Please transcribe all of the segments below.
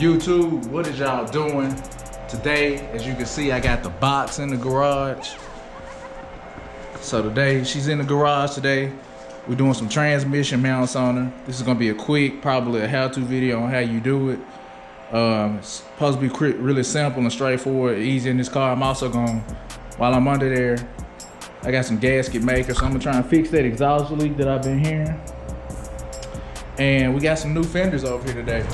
YouTube, what is y'all doing? Today, as you can see, I got the box in the garage. So today, she's in the garage today. We're doing some transmission mounts on her. This is gonna be a quick, probably a how-to video on how you do it. It's supposed to be really simple and straightforward, easy in this car. I'm also gonna, while I'm under there, I got some gasket makers, so I'm gonna try and fix that exhaust leak that I've been hearing. And we got some new fenders over here today.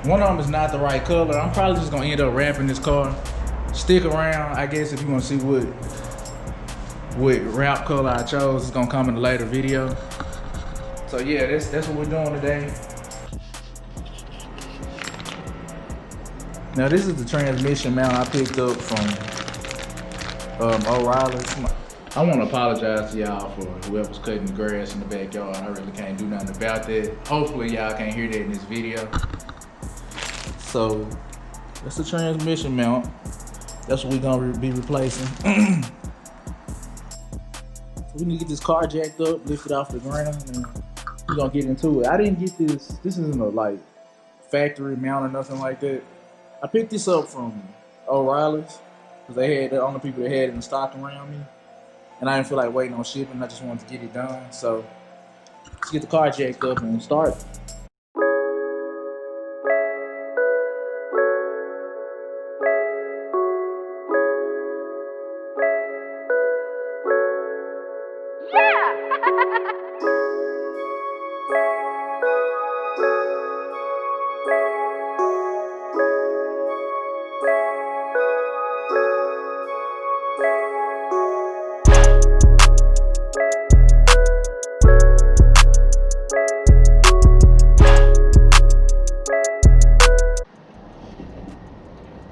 One of them is not the right color. I'm probably just gonna end up wrapping this car. Stick around, I guess, if you wanna see what wrap color I chose. It's gonna come in a later video. So yeah, that's what we're doing today. Now this is the transmission mount I picked up from O'Reilly's. I want to apologize to y'all for whoever's cutting the grass in the backyard. I really can't do nothing about that. Hopefully y'all can't hear that in this video. So that's the transmission mount. That's what we're gonna be replacing. So we need to get this car jacked up, lift it off the ground, and we're gonna get into it. I didn't get this. This isn't a like factory mount or nothing like that. I picked this up from O'Reilly's because they had the only people that had it in stock around me. And I didn't feel like waiting on shipping. I just wanted to get it done. So let's get the car jacked up and start.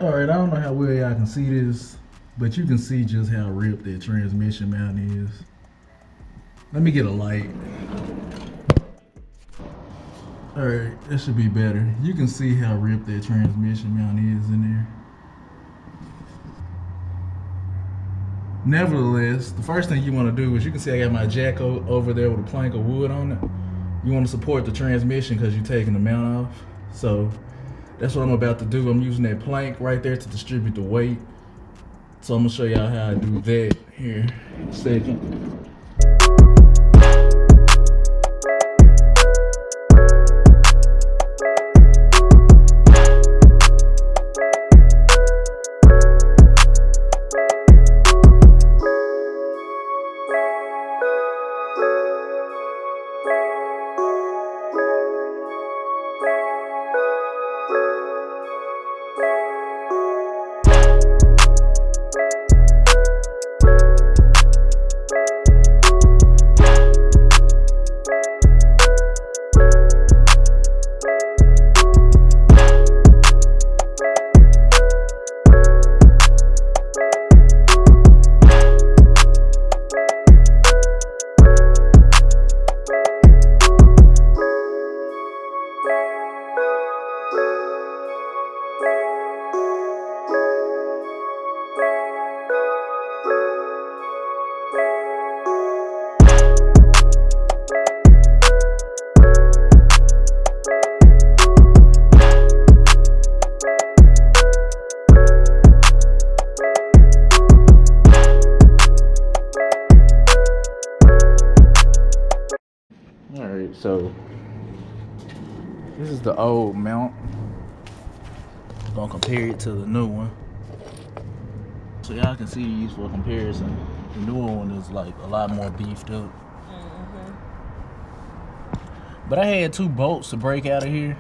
Alright, I don't know how well y'all can see this, but you can see just how ripped that transmission mount is. Let me get a light. Alright, that should be better. You can see how ripped that transmission mount is in there. Nevertheless, the first thing you want to do is, you can see I got my jack over there with a plank of wood on it. You want to support the transmission because you're taking the mount off. So that's what I'm about to do. I'm using that plank right there to distribute the weight. So I'm gonna show y'all how I do that here in a second. Alright, so this is the old mount. I'm gonna compare it to the new one, so y'all can see these for comparison. The newer one is like a lot more beefed up. But I had 2 bolts to break out of here.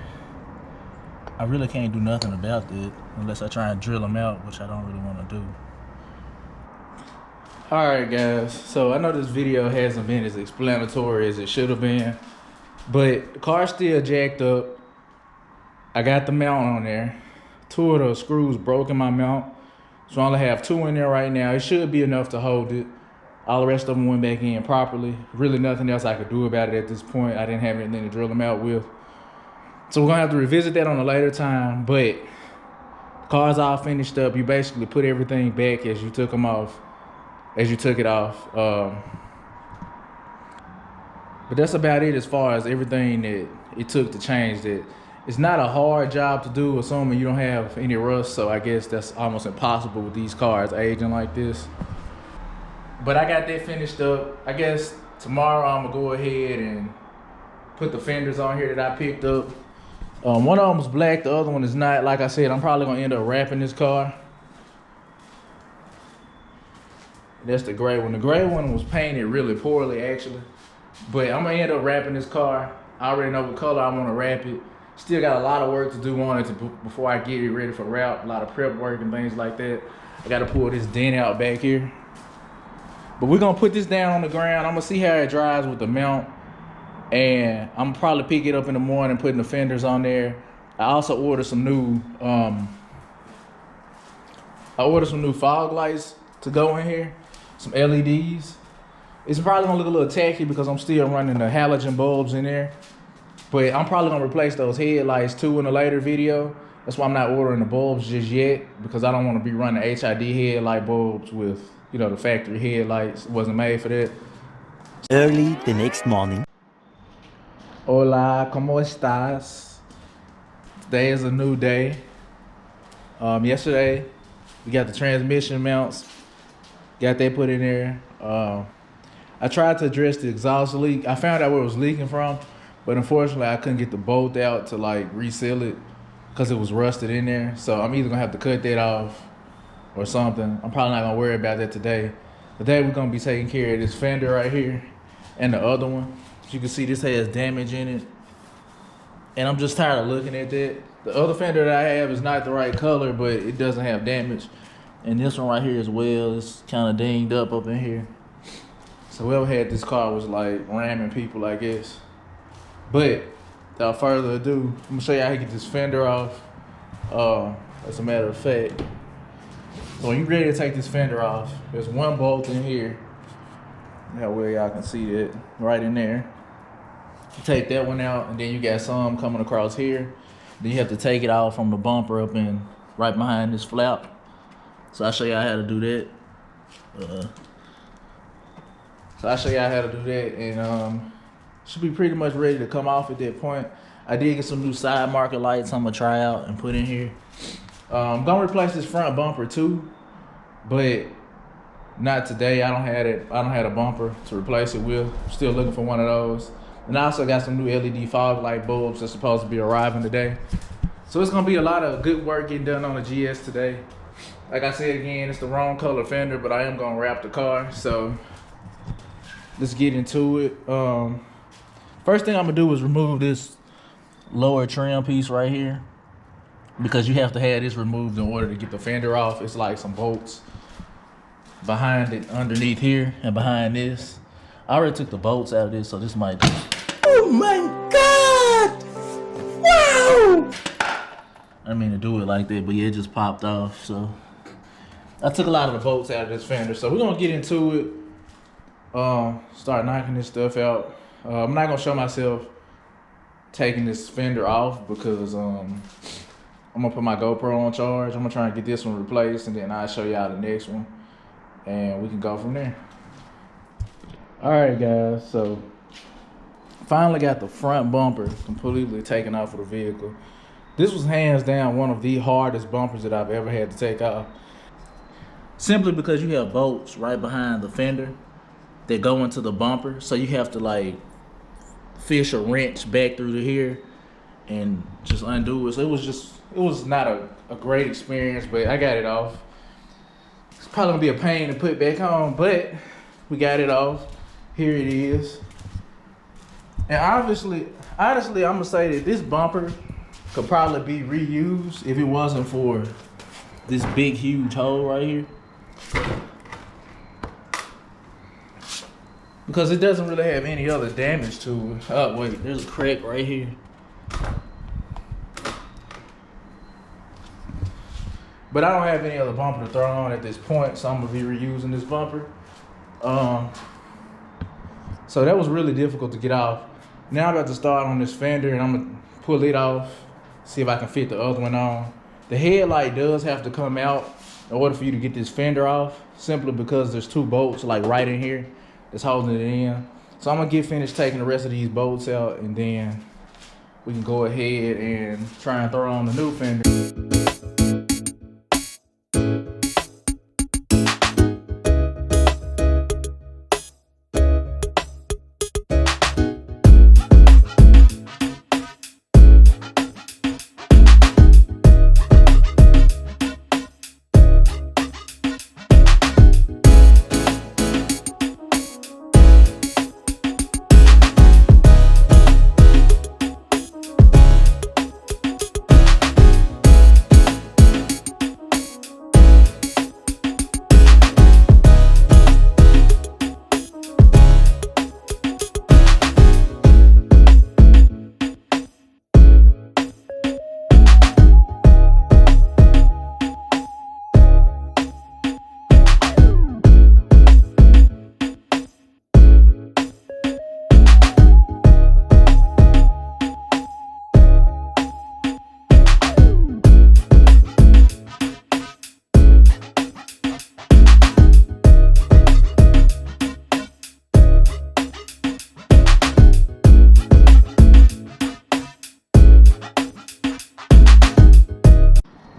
I really can't do nothing about that unless I try and drill them out, which I don't really want to do. Alright guys, so I know this video hasn't been as explanatory as it should have been, but the car's still jacked up. I got the mount on there. 2 of the screws broke in my mount, so I only have 2 in there right now. It should be enough to hold it. All the rest of them went back in properly. Really nothing else I could do about it at this point. I didn't have anything to drill them out with. So we're gonna have to revisit that on a later time, but the car's all finished up. You basically put everything back as you took them off. As you took it off. But that's about it as far as everything that it took to change that. It's not a hard job to do, assuming you don't have any rust, so I guess that's almost impossible with these cars aging like this. But I got that finished up. I guess tomorrow I'm gonna go ahead and put the fenders on here that I picked up. One of them is black, the other one is not. Like I said, I'm probably gonna end up wrapping this car. That's the gray one. The gray one was painted really poorly, actually. But I'm gonna end up wrapping this car. I already know what color I wanna wrap it. Still got a lot of work to do on it before I get it ready for wrap. A lot of prep work and things like that. I gotta pull this dent out back here. But we're gonna put this down on the ground. I'm gonna see how it dries with the mount. And I'm gonna probably pick it up in the morning, putting the fenders on there. I also ordered some new, fog lights to go in here. Some LEDs. It's probably gonna look a little tacky because I'm still running the halogen bulbs in there. But I'm probably gonna replace those headlights too in a later video. That's why I'm not ordering the bulbs just yet, because I don't want to be running HID headlight bulbs with, you know, the factory headlights. It wasn't made for that. Early the next morning. Hola, ¿cómo estás? Today is a new day. Yesterday, we got the transmission mounts. Got that put in there. I tried to address the exhaust leak. I found out where it was leaking from, but unfortunately I couldn't get the bolt out to like reseal it because it was rusted in there. So I'm either gonna have to cut that off or something. I'm probably not gonna worry about that today. Today we're gonna be taking care of this fender right here and the other one. As you can see, this has damage in it. And I'm just tired of looking at that. The other fender that I have is not the right color, but it doesn't have damage. And this one right here as well, it's kind of dinged up in here. So whoever had this car was like ramming people, I guess. But without further ado, I'm gonna show you how to get this fender off. As a matter of fact, so when you're ready to take this fender off, there's one bolt in here. That way y'all can see that right in there. You take that one out, and then you got some coming across here. Then you have to take it off from the bumper up in right behind this flap. So I'll show y'all how to do that. And should be pretty much ready to come off at that point. I did get some new side marker lights I'm gonna try out and put in here. I'm gonna replace this front bumper too, but not today. I don't have a bumper to replace it with. I'm still looking for one of those. And I also got some new LED fog light bulbs that's supposed to be arriving today. So it's gonna be a lot of good work getting done on the GS today. Like I said again, it's the wrong color fender, but I am gonna wrap the car. So let's get into it. First thing I'm gonna do is remove this lower trim piece right here, because you have to have this removed in order to get the fender off. It's like some bolts behind it, underneath here, and behind this. I already took the bolts out of this, so this might be. Oh my God! Wow! I didn't mean to do it like that, but yeah, it just popped off. So I took a lot of the bolts out of this fender. So we're gonna get into it. Start knocking this stuff out. I'm not gonna show myself taking this fender off because I'm gonna put my GoPro on charge. I'm gonna try and get this one replaced, and then I'll show y'all the next one, and we can go from there. All right, guys, so finally got the front bumper completely taken off of the vehicle. This was hands down one of the hardest bumpers that I've ever had to take off. Simply because you have bolts right behind the fender that go into the bumper, so you have to like fish a wrench back through to here and just undo it. So it was not a great experience, but I got it off. It's probably gonna be a pain to put back on, but we got it off. Here it is. And honestly, I'm gonna say that this bumper could probably be reused if it wasn't for this big, huge hole right here. Because it doesn't really have any other damage to it. Oh wait, there's a crack right here. But I don't have any other bumper to throw on at this point, so I'm gonna be reusing this bumper. So that was really difficult to get off. Now I'm about to start on this fender, and I'm gonna pull it off, see if I can fit the other one on. The headlight does have to come out in order for you to get this fender off, simply because there's two bolts like right in here that's holding it in. So I'm gonna get finished taking the rest of these bolts out, and then we can go ahead and try and throw on the new fender.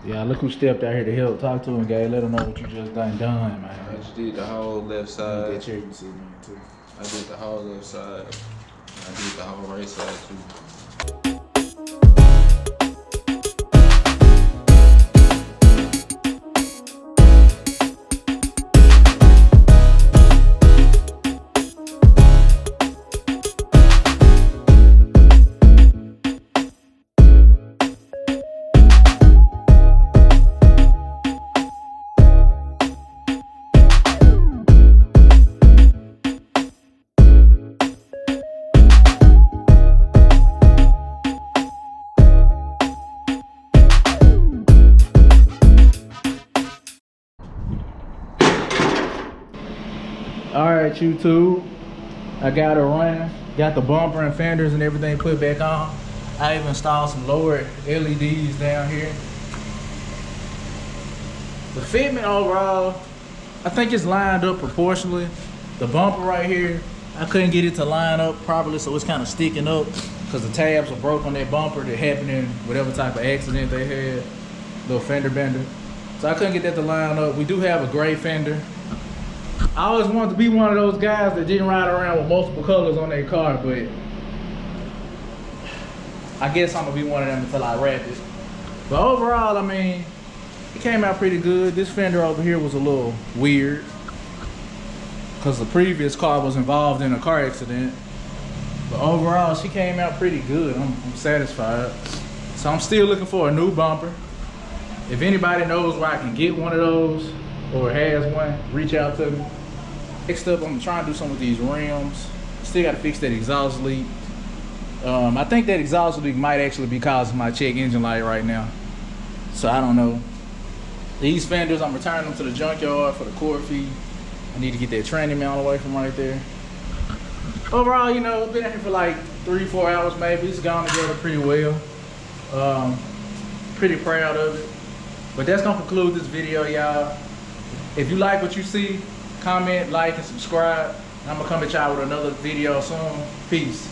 Yeah, look who stepped out here to help. Talk to him, guy. Let him know what you just done, man. I just did the whole left side. That chair you can see, man, too. I did the whole left side. I did the whole right side too. Alright, YouTube. I got it running. Got the bumper and fenders and everything put back on. I even installed some lower LEDs down here. The fitment overall, I think it's lined up proportionally. The bumper right here, I couldn't get it to line up properly, so it's kind of sticking up because the tabs are broke on that bumper that happened in whatever type of accident they had, little fender bender. So I couldn't get that to line up. We do have a gray fender. I always wanted to be one of those guys that didn't ride around with multiple colors on their car, but I guess I'm gonna be one of them until I wrap it. But overall, I mean, it came out pretty good. This fender over here was a little weird because the previous car was involved in a car accident. But overall, she came out pretty good. I'm satisfied. So I'm still looking for a new bumper. If anybody knows where I can get one of those or has one, reach out to me. Next up, I'm trying to do something with these rims. Still gotta fix that exhaust leak. I think that exhaust leak might actually be causing my check engine light right now. So I don't know. These fenders, I'm returning them to the junkyard for the cord feed. I need to get that tranny mount away from right there. Overall, you know, been out here for like 3-4 hours maybe. It's gone together pretty well. Pretty proud of it. But that's gonna conclude this video, y'all. If you like what you see, comment, like, and subscribe. I'm gonna come at y'all with another video soon. Peace.